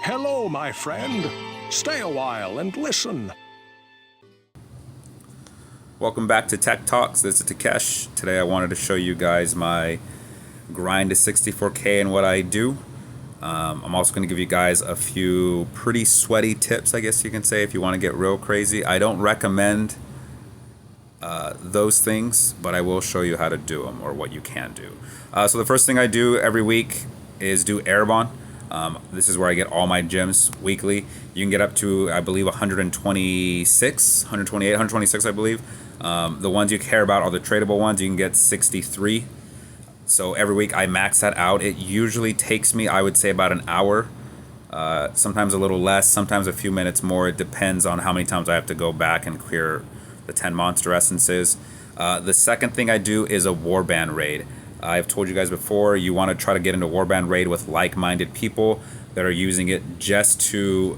Hello, my friend. Stay a while and listen. Welcome back to Tek-Talks. This is Takesh. Today I wanted to show you guys my grind to 64K and what I do. I'm also going to give you guys a few pretty sweaty tips, I guess you can say, if you want to get real crazy. I don't recommend those things, but I will show you how to do them or what you can do. So the first thing I do every week is do Erebban. This is where I get all my gems weekly. You can get up to, I believe, 126, 128, 126, I believe. The ones you care about are the tradable ones. You can get 63. So every week I max that out. It usually takes me, I would say, about an hour. Sometimes a little less, sometimes a few minutes more. It depends on how many times I have to go back and clear the 10 monster essences. The second thing I do is a Warband raid. I've told you guys before, you want to try to get into Warband raid with like-minded people that are using it just to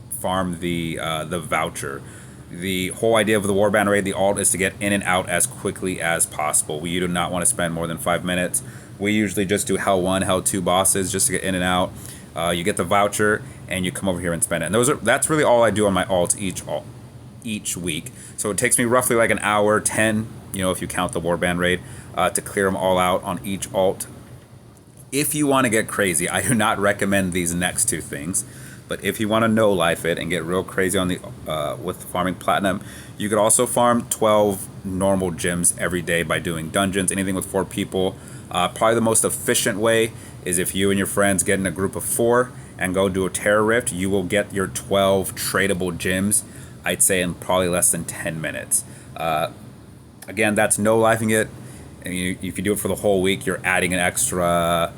farm the voucher. The whole idea of the Warband raid, the alt, is to get in and out as quickly as possible. We do not want to spend more than 5 minutes. We usually just do Hell 1, Hell 2 bosses just to get in and out. You get the voucher and you come over here and spend it. And that's really all I do on my alts each week. So it takes me roughly like an hour, 10, if you count the Warband raid, to clear them all out on each alt. If you want to get crazy, I do not recommend these next two things. But if you want to no-life it and get real crazy on the with farming platinum, you could also farm 12 normal gems every day by doing dungeons, anything with 4 people. Probably the most efficient way is if you and your friends get in a group of 4 and go do a Terror Rift, you will get your 12 tradable gems, I'd say, in probably less than 10 minutes. Again, that's no-lifing it. And if you do it for the whole week, you're adding an extra,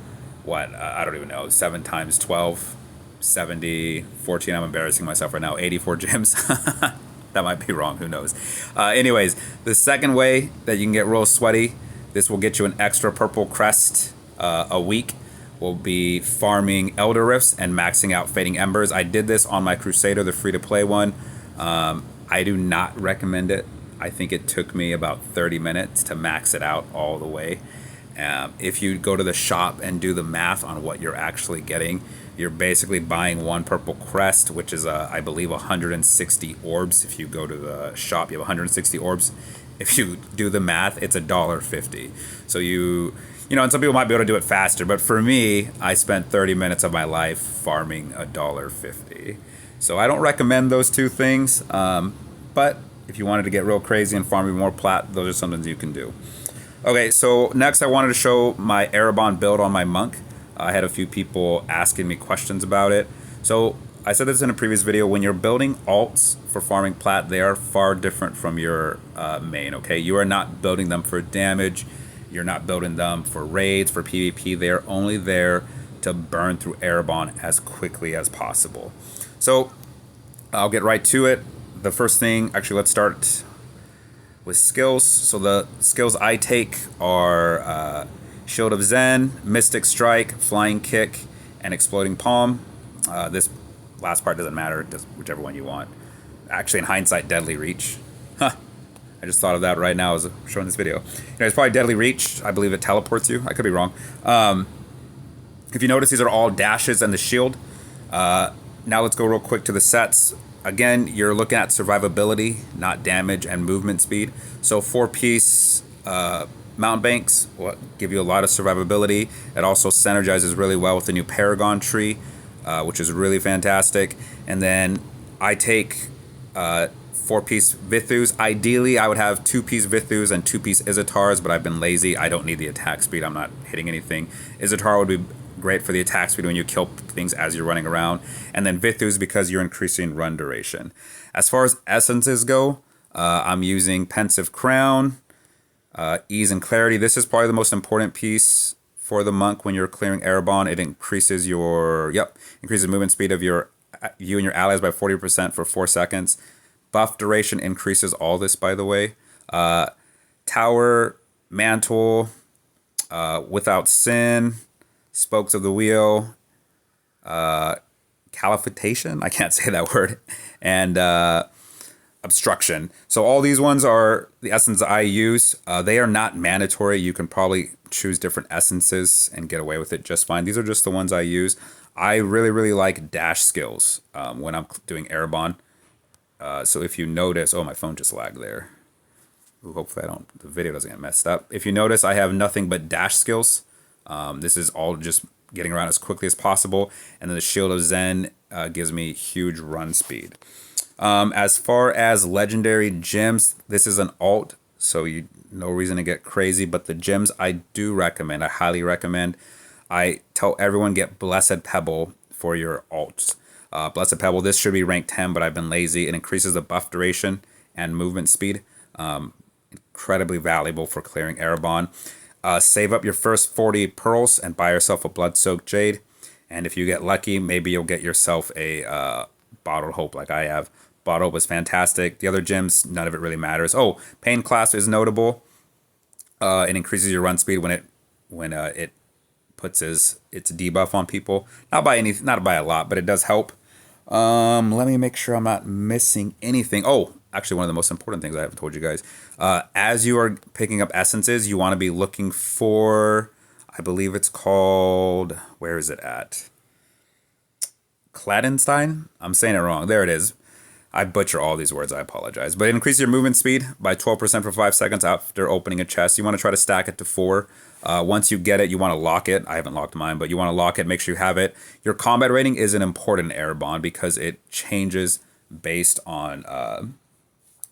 I don't even know, 7 times 12. 70, 14, I'm embarrassing myself right now, 84 gems. That might be wrong, who knows. Anyways, the second way that you can get real sweaty, this will get you an extra purple crest a week, will be farming Elder Rifts and maxing out Fading Embers. I did this on my Crusader, the free-to-play one. I do not recommend it. I think it took me about 30 minutes to max it out all the way. If you go to the shop and do the math on what you're actually getting, you're basically buying 1 purple crest, which is, I believe, 160 orbs. If you go to the shop, you have 160 orbs. If you do the math, it's $1.50. So and some people might be able to do it faster, but for me, I spent 30 minutes of my life farming $1.50. So I don't recommend those two things, but if you wanted to get real crazy and farm more plat, those are some things you can do. Okay, so next I wanted to show my Erebban build on my monk. I had a few people asking me questions about it. So I said this in a previous video, when you're building alts for farming plat, they are far different from your main, okay? You are not building them for damage. You're not building them for raids, for PvP. They are only there to burn through Erebban as quickly as possible. So I'll get right to it. The first thing, actually, let's start with skills. So the skills I take are Shield of Zen, Mystic Strike, Flying Kick, and Exploding Palm. This last part doesn't matter, just whichever one you want. Actually, in hindsight, Deadly Reach. Huh. I just thought of that right now as I'm showing this video. It's probably Deadly Reach. I believe it teleports you. I could be wrong. If you notice, these are all dashes and the shield. Now let's go real quick to the sets. Again, you're looking at survivability, not damage, and movement speed. So 4-piece mountain banks will give you a lot of survivability. It also synergizes really well with the new paragon tree, which is really fantastic. And then I take 4-piece Vithus. Ideally, I would have 2-piece Vithus and 2-piece Izitars, but I've been lazy. I don't need the attack speed. I'm not hitting anything. Izitar would be great for the attack speed when you kill things as you're running around. And then Vithus because you're increasing run duration. As far as essences go, I'm using Pensive Crown, Ease and Clarity. This is probably the most important piece for the monk when you're clearing Erebban. It increases increases movement speed of you and your allies by 40% for 4 seconds. Buff duration increases all this, by the way. Tower, Mantle, Without Sin, Spokes of the Wheel, Caliphation, I can't say that word, and Obstruction. So all these ones are the essence I use. They are not mandatory. You can probably choose different essences and get away with it just fine. These are just the ones I use. I really like dash skills when I'm doing Erebban. So if you notice, oh, my phone just lagged there. Ooh, hopefully the video doesn't get messed up. If you notice, I have nothing but dash skills. This is all just getting around as quickly as possible. And then the Shield of Zen gives me huge run speed. As far as legendary gems, this is an alt, so no reason to get crazy. But the gems I do recommend, I highly recommend. I tell everyone get Blessed Pebble for your alts. Blessed Pebble, this should be rank 10, but I've been lazy. It increases the buff duration and movement speed. Incredibly valuable for clearing Erebban. Save up your first 40 pearls and buy yourself a Blood-Soaked Jade. And if you get lucky, maybe you'll get yourself a Bottled Hope like I have. Bottled Hope is fantastic. The other gems, none of it really matters. Oh, Pain Clasp is notable. It increases your run speed when it puts its debuff on people. Not by a lot, but it does help. Let me make sure I'm not missing anything. Oh, actually, one of the most important things I haven't told you guys. As you are picking up essences, you want to be looking for, I believe it's called, where is it at? Kladenstein? I'm saying it wrong. There it is. I butcher all these words. I apologize. But it increases your movement speed by 12% for 5 seconds after opening a chest. You want to try to stack it to 4. Once you get it, you want to lock it. I haven't locked mine, but you want to lock it. Make sure you have it. Your combat rating is an important Erebban because it changes based on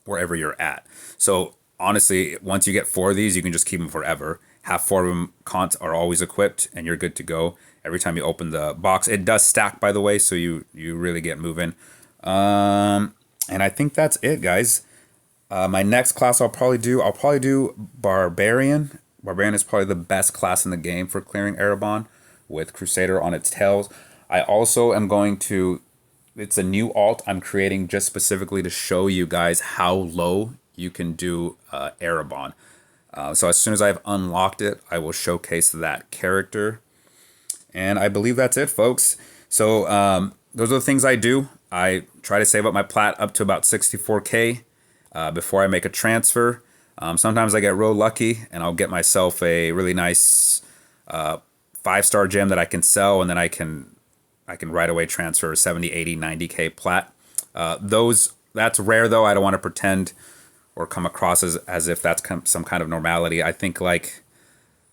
wherever you're at. So honestly, once you get 4 of these, you can just keep them forever. Have 4 of them are always equipped, and you're good to go. Every time you open the box, it does stack, by the way, so you really get moving. And I think that's it, guys. My next class I'll probably do Barbarian. Barbarian is probably the best class in the game for clearing Erebban with Crusader on its tails. I also am going to, it's a new alt I'm creating just specifically to show you guys how low you can do Erebban. So as soon as I've unlocked it, I will showcase that character. And I believe that's it, folks. So those are the things I do. I try to save up my plat up to about 64K before I make a transfer. Sometimes I get real lucky and I'll get myself a really nice 5-star gem that I can sell, and then I can right away transfer 70, 80, 90K plat. That's rare though. I don't want to pretend or come across as if that's some kind of normality. I think like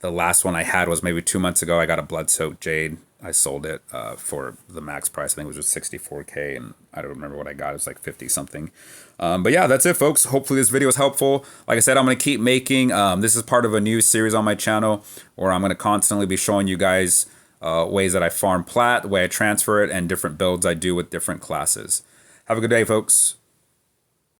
the last one I had was maybe 2 months ago. I got a Blood-Soaked Jade. I sold it for the max price. I think it was just 64K, and I don't remember what I got. It was like 50 something. But yeah, that's it, folks. Hopefully this video is helpful. Like I said, I'm going to keep making. This is part of a new series on my channel where I'm going to constantly be showing you guys ways that I farm plat, the way I transfer it, and different builds I do with different classes. Have a good day, folks.